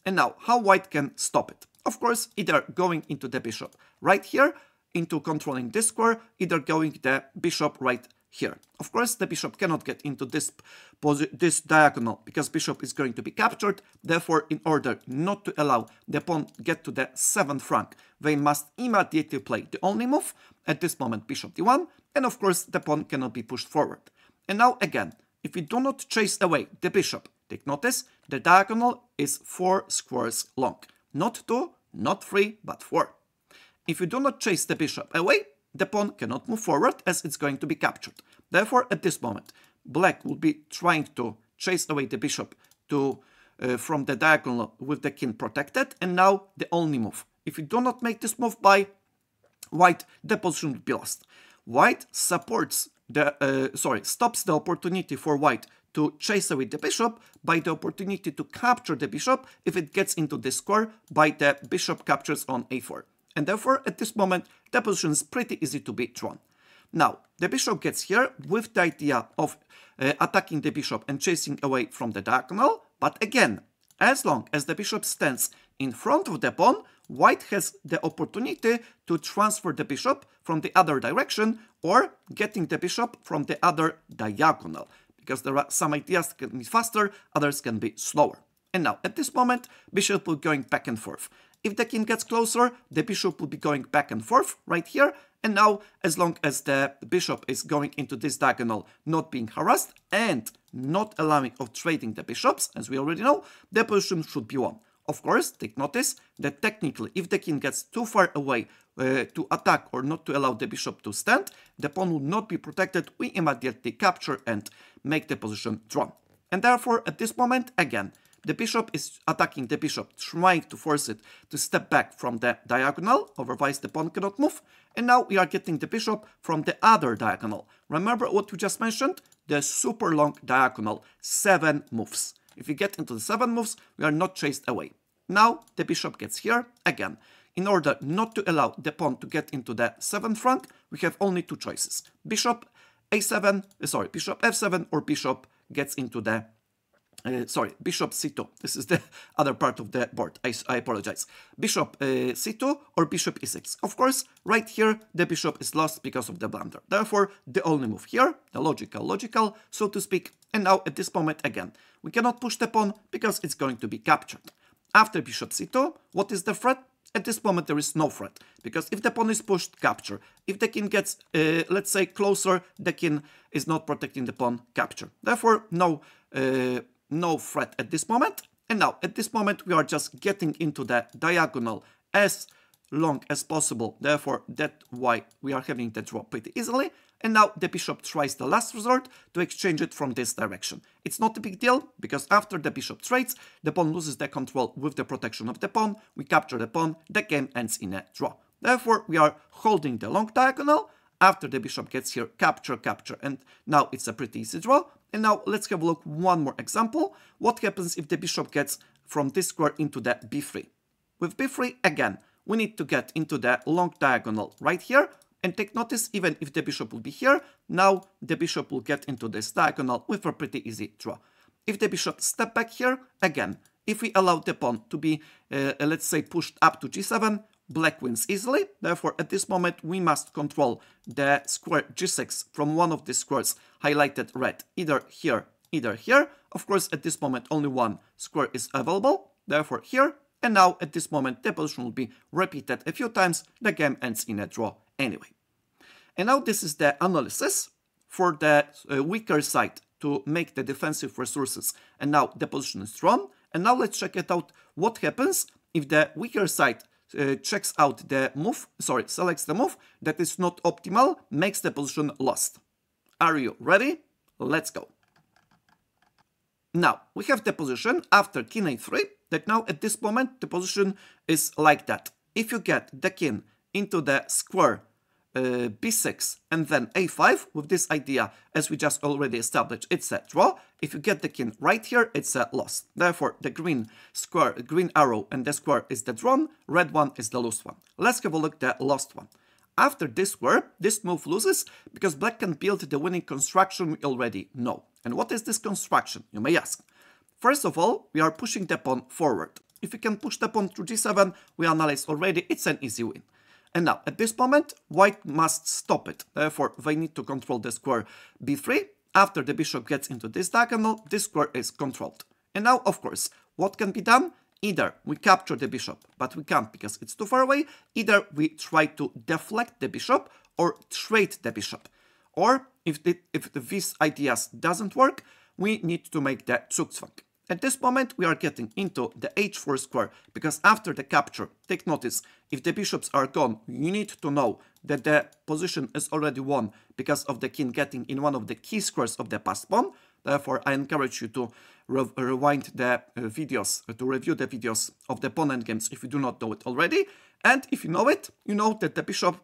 And now, how white can stop it? Of course, either going into the bishop right here, into controlling this square, either going the bishop right here. Of course, the bishop cannot get into this diagonal because bishop is going to be captured. Therefore, in order not to allow the pawn get to the 7th rank, they must immediately play the only move. At this moment, bishop d1, and of course, the pawn cannot be pushed forward. And now again, if we do not chase away the bishop, take notice, the diagonal is 4 squares long. Not 2, not 3, but 4. If you do not chase the bishop away, the pawn cannot move forward as it's going to be captured. Therefore, at this moment, black will be trying to chase away the bishop from the diagonal with the king protected, and now the only move. If you do not make this move by white, the position will be lost. White supports stops the opportunity for white to chase away the bishop by the opportunity to capture the bishop if it gets into the square by the bishop captures on a4. And therefore, at this moment, the position is pretty easy to be drawn. Now, the bishop gets here with the idea of attacking the bishop and chasing away from the diagonal. But again, as long as the bishop stands in front of the pawn, white has the opportunity to transfer the bishop from the other direction or getting the bishop from the other diagonal. Because there are some ideas that can be faster, others can be slower. And now, at this moment, bishop will be going back and forth. If the king gets closer, the bishop will be going back and forth right here. And now, as long as the bishop is going into this diagonal, not being harassed and not allowing of trading the bishops, as we already know, the position should be won. Of course, take notice that technically, if the king gets too far away to attack or not to allow the bishop to stand, the pawn will not be protected. We immediately capture and make the position drawn. And therefore, at this moment, again, the bishop is attacking the bishop, trying to force it to step back from the diagonal, otherwise the pawn cannot move. And now we are getting the bishop from the other diagonal. Remember what we just mentioned? The super long diagonal, 7 moves. If we get into the 7 moves, we are not chased away. Now the bishop gets here again. In order not to allow the pawn to get into the 7th rank, we have only 2 choices. Bishop f7 or bishop gets into the bishop c2. This is the other part of the board. I apologize. Bishop c2 or bishop e6. Of course, right here, the bishop is lost because of the blunder. Therefore, the only move here, the logical, so to speak. And now, at this moment, again, we cannot push the pawn because it's going to be captured. After bishop c2, what is the threat? At this moment, there is no threat, because if the pawn is pushed, capture. If the king gets, let's say, closer, the king is not protecting the pawn, capture. Therefore, no threat at this moment. And now, at this moment, we are just getting into the diagonal as long as possible. Therefore, that's why we are having the draw pretty easily. And now the bishop tries the last resort to exchange it from this direction. It's not a big deal, because after the bishop trades, the pawn loses the control with the protection of the pawn. We capture the pawn, the game ends in a draw. Therefore, we are holding the long diagonal. After the bishop gets here, capture, and now it's a pretty easy draw. And now let's have a look one more example. What happens if the bishop gets from this square into the b3? With b3, again, we need to get into the long diagonal right here. And take notice, even if the bishop will be here, now the bishop will get into this diagonal with a pretty easy draw. If the bishop step back here, again, if we allow the pawn to be, let's say, pushed up to g7, black wins easily. Therefore, at this moment, we must control the square g6 from one of the squares highlighted red, either here, either here. Of course, at this moment, only one square is available, therefore here. And now, at this moment, the position will be repeated a few times. The game ends in a draw anyway. And now this is the analysis for the weaker side to make the defensive resources. And now the position is drawn. And now let's check it out. What happens if the weaker side checks out the move, selects the move that is not optimal, makes the position lost. Are you ready? Let's go. Now, we have the position after king a3, that now at this moment the position is like that. If you get the king into the square b6 and then a5 with this idea, as we just already established, it's a draw. If you get the king right here, it's a loss. Therefore, the green square, green arrow and the square is the drawn, red one is the lost one. Let's have a look at the lost one. After this square, this move loses because black can build the winning construction we already know. And what is this construction, you may ask? First of all, we are pushing the pawn forward. If we can push the pawn through g7, we analyzed already, it's an easy win. And now, at this moment, white must stop it. Therefore, they need to control the square b3. After the bishop gets into this diagonal, this square is controlled. And now, of course, what can be done? Either we capture the bishop, but we can't because it's too far away. Either we try to deflect the bishop or trade the bishop. Or, if these ideas doesn't work, we need to make the Zugzwang. At this moment, we are getting into the h4 square, because after the capture, take notice, if the bishops are gone, you need to know that the position is already won because of the king getting in one of the key squares of the passed pawn. Therefore, I encourage you to rewind the videos, to review the videos of the pawn endgames if you do not know it already. And if you know it, you know that the bishop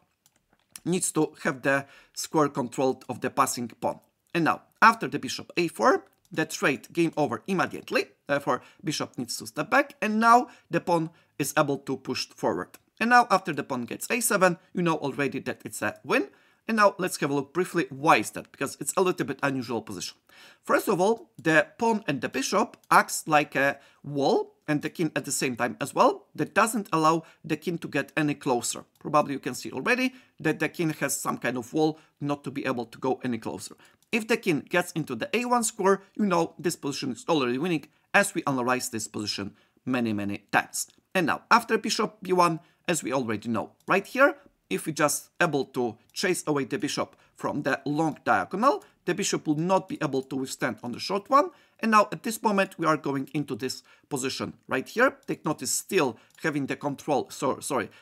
needs to have the square controlled of the passing pawn. And now, after the bishop a4, the trade game over immediately. Therefore, bishop needs to step back, and now the pawn is able to push forward. And now, after the pawn gets a7, you know already that it's a win. And now, let's have a look briefly. Why is that? Because it's a little bit unusual position. First of all, the pawn and the bishop acts like a wall, and the king at the same time as well, that doesn't allow the king to get any closer. Probably you can see already that the king has some kind of wall not to be able to go any closer. If the king gets into the a1 square, you know this position is already winning, as we analyzed this position many times. And now, after bishop b1, as we already know, right here, if we just able to chase away the bishop from the long diagonal, the bishop will not be able to withstand on the short one. And now, at this moment, we are going into this position right here. Take notice, still having the control,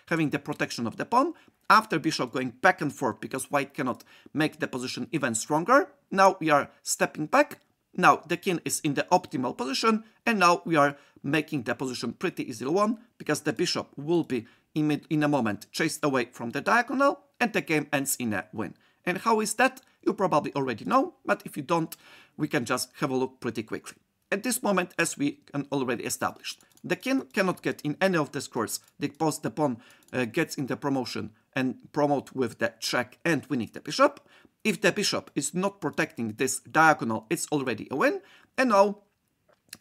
having the protection of the pawn. After bishop going back and forth because white cannot make the position even stronger. Now we are stepping back. Now the king is in the optimal position, and now we are making the position pretty easily won because the bishop will be in a moment chased away from the diagonal, and the game ends in a win. And how is that? You probably already know, but if you don't, we can just have a look pretty quickly. At this moment, as we can already established, the king cannot get in any of the squares because the pawn gets in the promotion and promote with the check and winning the bishop. If the bishop is not protecting this diagonal, it's already a win. And now,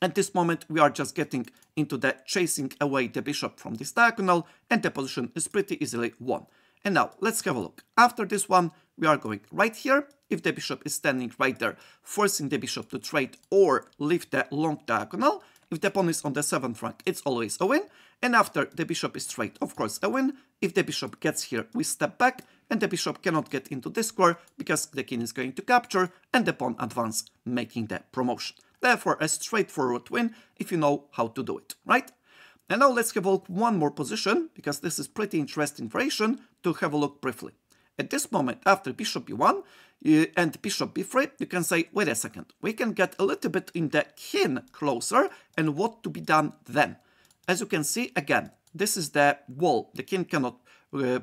at this moment, we are just getting into the chasing away the bishop from this diagonal, and the position is pretty easily won. And now, let's have a look. After this one, we are going right here. If the bishop is standing right there, forcing the bishop to trade or leave the long diagonal. If the pawn is on the 7th rank, it's always a win. And after the bishop is straight, of course, a win. If the bishop gets here, we step back, and the bishop cannot get into this square because the king is going to capture, and the pawn advance, making the promotion. Therefore, a straightforward win if you know how to do it, right? And now let's have a look one more position, because this is pretty interesting variation to have a look briefly. At this moment, after bishop b1 and bishop b3, you can say, wait a second, we can get a little bit in the king closer, and what to be done then? As you can see, again, this is the wall. The king cannot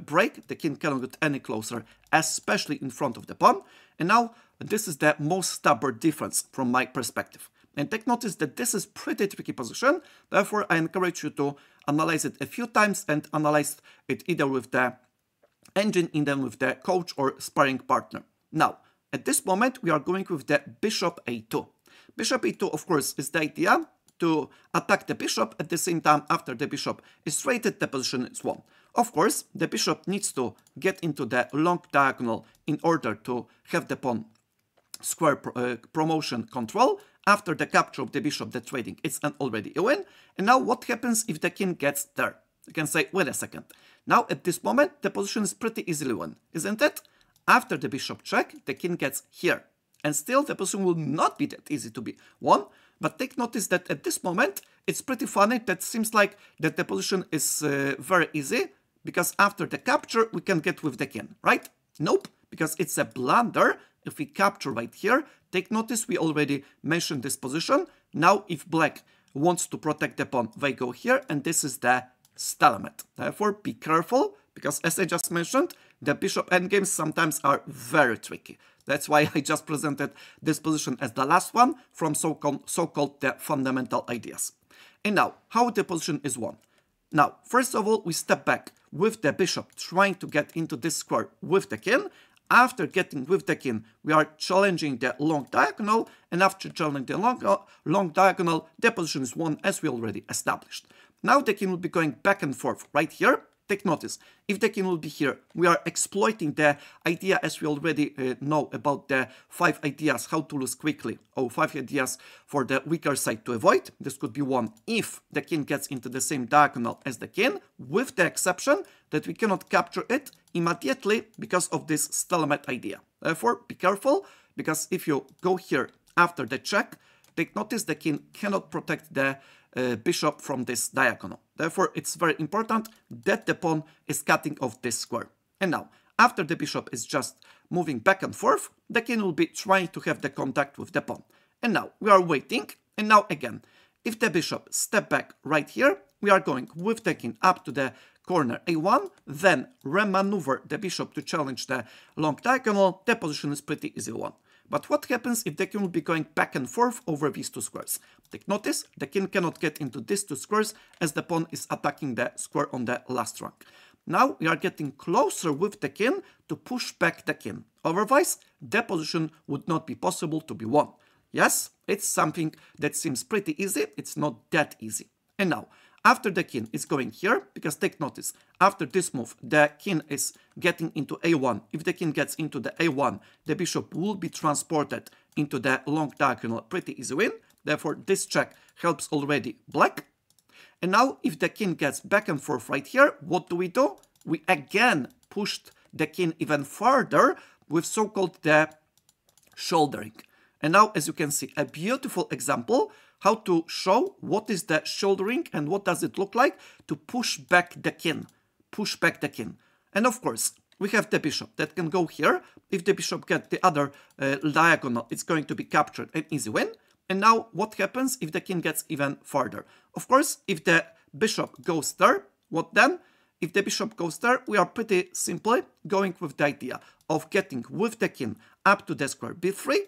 break, the king cannot get any closer, especially in front of the pawn. And now, this is the most stubborn difference from my perspective. And take notice that this is pretty tricky position. Therefore, I encourage you to analyze it a few times and analyze it either with the engine, either with the coach or sparring partner. Now, at this moment, we are going with the bishop a2. Bishop a2, of course, is the idea to attack the bishop. At the same time, after the bishop is straighted, the position is won. Of course, the bishop needs to get into the long diagonal in order to have the pawn square promotion control. After the capture of the bishop, the trading, it's already a win. And now what happens if the king gets there? You can say, wait a second. Now at this moment, the position is pretty easily won, isn't it? After the bishop check, the king gets here. And still the position will not be that easy to be won. But take notice that at this moment, it's pretty funny that seems like that the position is very easy. Because after the capture, we can get with the king, right? Nope, because it's a blunder. If we capture right here, take notice we already mentioned this position. Now, if black wants to protect the pawn, they go here, and this is the stalemate. Therefore, be careful, Because as I just mentioned, the bishop endgames sometimes are very tricky. That's why I just presented this position as the last one from so-called the fundamental ideas. And now, how the position is won? Now, first of all, we step back with the bishop trying to get into this square with the king. After getting with the king, we are challenging the long diagonal, and after challenging the long diagonal, the position is won as we already established. Now the king will be going back and forth right here. Take notice, if the king will be here, we are exploiting the idea as we already know about the 5 ideas how to lose quickly, or 5 ideas for the weaker side to avoid. This could be one if the king gets into the same diagonal as the king, with the exception that we cannot capture it immediately because of this stalemate idea. Therefore, be careful, because if you go here after the check, take notice the king cannot protect the bishop from this diagonal. Therefore, it's very important that the pawn is cutting off this square. And now, after the bishop is just moving back and forth, the king will be trying to have the contact with the pawn. And now, we are waiting. And now again, if the bishop step back right here, we are going with the king up to the corner a1, then remaneuver the bishop to challenge the long diagonal. The position is pretty easy one. But what happens if the king will be going back and forth over these 2 squares? Take notice, the king cannot get into these 2 squares as the pawn is attacking the square on the last rank. Now we are getting closer with the king to push back the king. Otherwise, the position would not be possible to be won. Yes, it's something that seems pretty easy. It's not that easy. And now, after the king is going here, because take notice, after this move, the king is getting into a1. If the king gets into the a1, the bishop will be transported into the long diagonal, pretty easy win. Therefore, this check helps already black. And now, if the king gets back and forth right here, what do? We again pushed the king even further with so-called the shouldering. And now, as you can see, a beautiful example how to show what is the shouldering and what does it look like to push back the king. Push back the king. And of course, we have the bishop that can go here. If the bishop gets the other diagonal, it's going to be captured, an easy win. And now what happens if the king gets even further? Of course, if the bishop goes there, what then? If the bishop goes there, we are pretty simply going with the idea of getting with the king up to the square b3,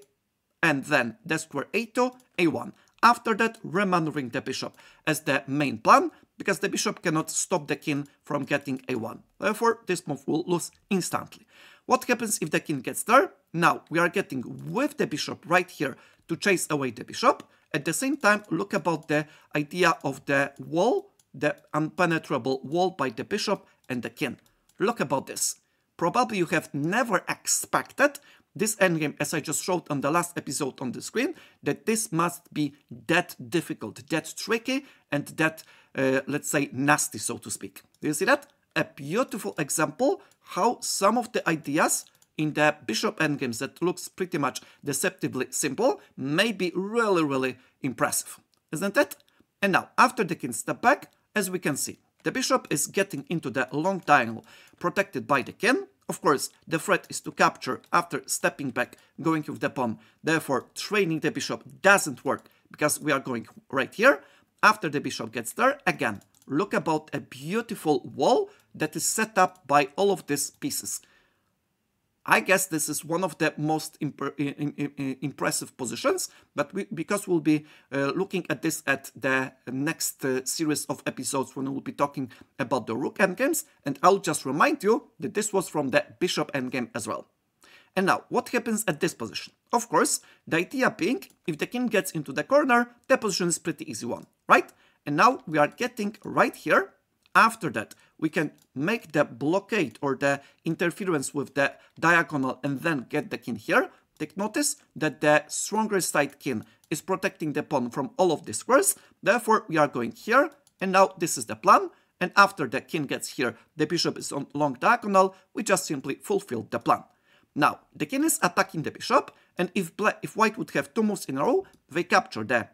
and then the square a2, a1. After that, remaneuvering the bishop as the main plan, because the bishop cannot stop the king from getting a1. Therefore, this move will lose instantly. What happens if the king gets there? Now, we are getting with the bishop right here to chase away the bishop. At the same time, look about the idea of the wall, the impenetrable wall by the bishop and the king. Look about this. Probably you have never expected this endgame, as I just showed on the last episode on the screen, that this must be that difficult, that tricky, and that, let's say, nasty, so to speak. Do you see that? A beautiful example how some of the ideas in the bishop endgames that looks pretty much deceptively simple may be really, really impressive. Isn't it? And now, after the king step back, as we can see, the bishop is getting into the long diagonal protected by the king. Of course, the threat is to capture after stepping back, going with the pawn. Therefore, training the bishop doesn't work because we are going right here. After the bishop gets there, again, look about a beautiful wall that is set up by all of these pieces. I guess this is one of the most impressive positions, but because we'll be looking at this at the next series of episodes when we'll be talking about the rook endgames, and I'll just remind you that this was from the bishop endgame as well. And now, what happens at this position? Of course, the idea being, if the king gets into the corner, the position is pretty easy one, right? And now we are getting right here. After that, we can make the blockade or the interference with the diagonal and then get the king here. Take notice that the stronger side king is protecting the pawn from all of these squares. Therefore, we are going here. And now this is the plan. And after the king gets here, the bishop is on long diagonal. We just simply fulfill the plan. Now, the king is attacking the bishop. And if white would have 2 moves in a row, they capture the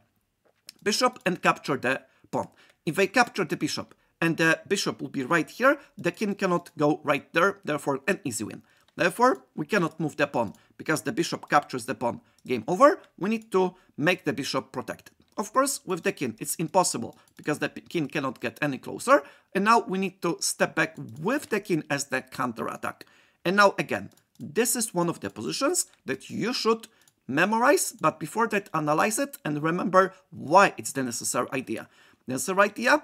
bishop and capture the pawn. If they capture the bishop, and the bishop will be right here, the king cannot go right there, therefore an easy win. Therefore, we cannot move the pawn, because the bishop captures the pawn. Game over, we need to make the bishop protected. Of course, with the king, it's impossible because the king cannot get any closer. And now we need to step back with the king as the counter attack. And now again, this is one of the positions that you should memorize, but before that, analyze it and remember why it's the necessary idea. The necessary idea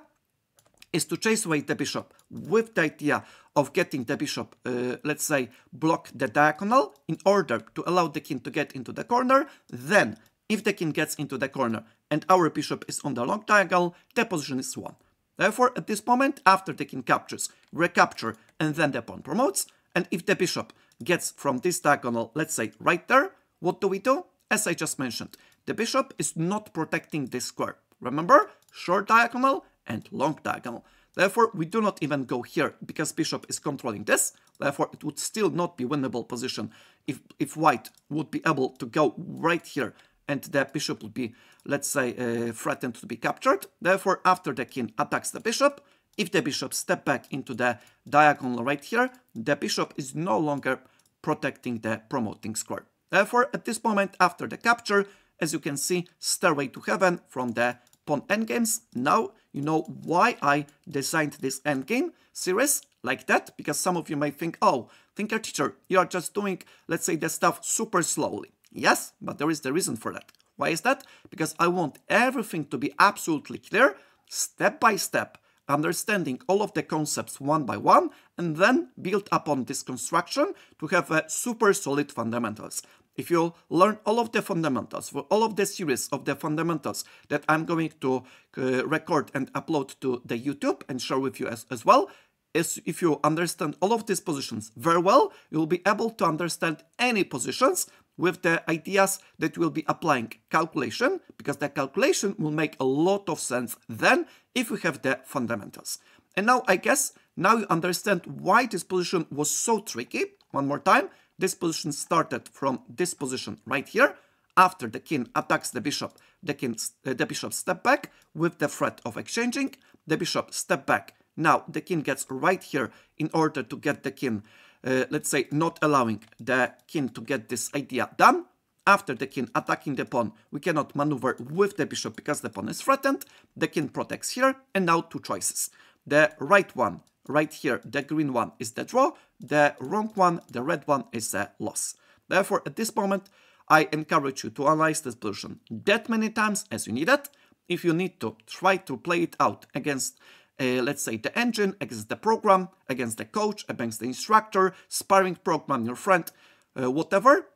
is to chase away the bishop with the idea of getting the bishop, let's say, block the diagonal in order to allow the king to get into the corner. Then, if the king gets into the corner and our bishop is on the long diagonal, the position is won. Therefore, at this moment, after the king captures, recapture, and then the pawn promotes, and if the bishop gets from this diagonal, let's say, right there, what do? As I just mentioned, the bishop is not protecting this square. Remember, short diagonal and long diagonal. Therefore, we do not even go here because bishop is controlling this. Therefore, it would still not be winnable position if white would be able to go right here and the bishop would be, let's say, threatened to be captured. Therefore, after the king attacks the bishop, if the bishop step back into the diagonal right here, the bishop is no longer protecting the promoting square. Therefore, at this moment, after the capture, as you can see, stairway to heaven from the pawn endgames. Now you know why I designed this endgame series like that, because some of you may think, oh, Thinker Teacher, you are just doing, let's say, the stuff super slowly. Yes, but there is the reason for that. Why is that? Because I want everything to be absolutely clear, step by step, understanding all of the concepts one by one, and then build upon this construction to have a super solid fundamentals. If you learn all of the fundamentals for all of the series of the fundamentals that I'm going to record and upload to the YouTube and share with you as well, if you understand all of these positions very well, you'll be able to understand any positions with the ideas that we'll be applying calculation, because the calculation will make a lot of sense then if we have the fundamentals. And now I guess now you understand why this position was so tricky. One more time, this position started from this position right here. After the king attacks the bishop, the bishop step back with the threat of exchanging. The bishop step back. Now the king gets right here in order to get the king, let's say, not allowing the king to get this idea done. After the king attacking the pawn, we cannot maneuver with the bishop because the pawn is threatened. The king protects here, and now two choices. The right one, right here, the green one, is the draw. The wrong one, the red one, is a loss. Therefore, at this moment, I encourage you to analyze this position that many times as you need it. If you need to, try to play it out against, let's say, the engine, against the program, against the coach, against the instructor, sparring program, your friend, whatever.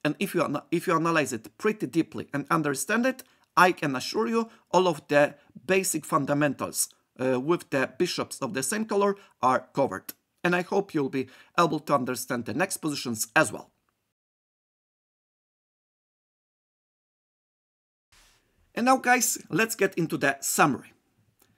And if you analyze it pretty deeply and understand it, I can assure you all of the basic fundamentals with the bishops of the same color are covered. And I hope you'll be able to understand the next positions as well. And now, guys, let's get into the summary.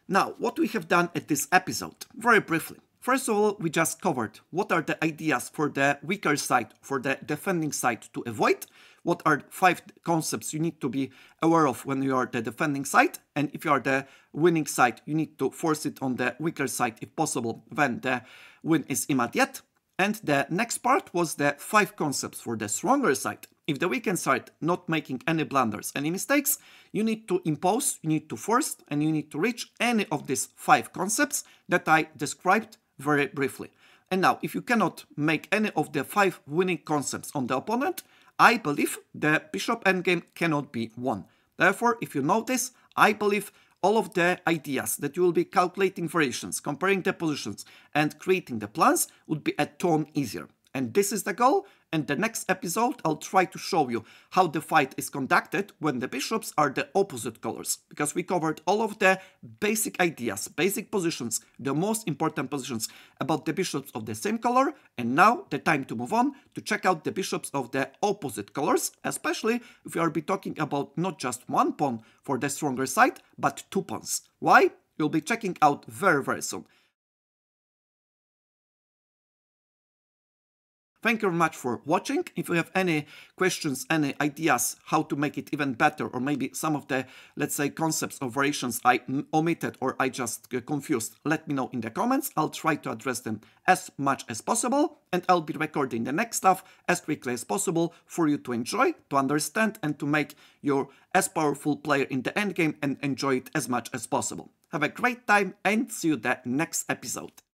Now, what we have done at this episode, very briefly. First of all, we just covered what are the ideas for the weaker side, for the defending side to avoid. What are 5 concepts you need to be aware of when you are the defending side. And if you are the winning side, you need to force it on the weaker side if possible when the win is immediate. And the next part was the 5 concepts for the stronger side. If the weakened side not making any blunders, any mistakes, you need to impose, you need to force, and you need to reach any of these 5 concepts that I described very briefly. And now, if you cannot make any of the 5 winning concepts on the opponent, I believe the bishop endgame cannot be won. Therefore, if you know this, I believe all of the ideas that you will be calculating variations, comparing the positions, and creating the plans would be a ton easier. And this is the goal. And the next episode, I'll try to show you how the fight is conducted when the bishops are the opposite colors. Because we covered all of the basic ideas, basic positions, the most important positions about the bishops of the same color. And now the time to move on to check out the bishops of the opposite colors, especially if we are talking about not just one pawn for the stronger side, but 2 pawns. Why? You'll be checking out very, very soon. Thank you very much for watching. If you have any questions, any ideas how to make it even better, or maybe some of the, let's say, concepts or variations I omitted or I just confused, let me know in the comments. I'll try to address them as much as possible, and I'll be recording the next stuff as quickly as possible for you to enjoy, to understand, and to make you as powerful player in the endgame and enjoy it as much as possible. Have a great time and see you the next episode.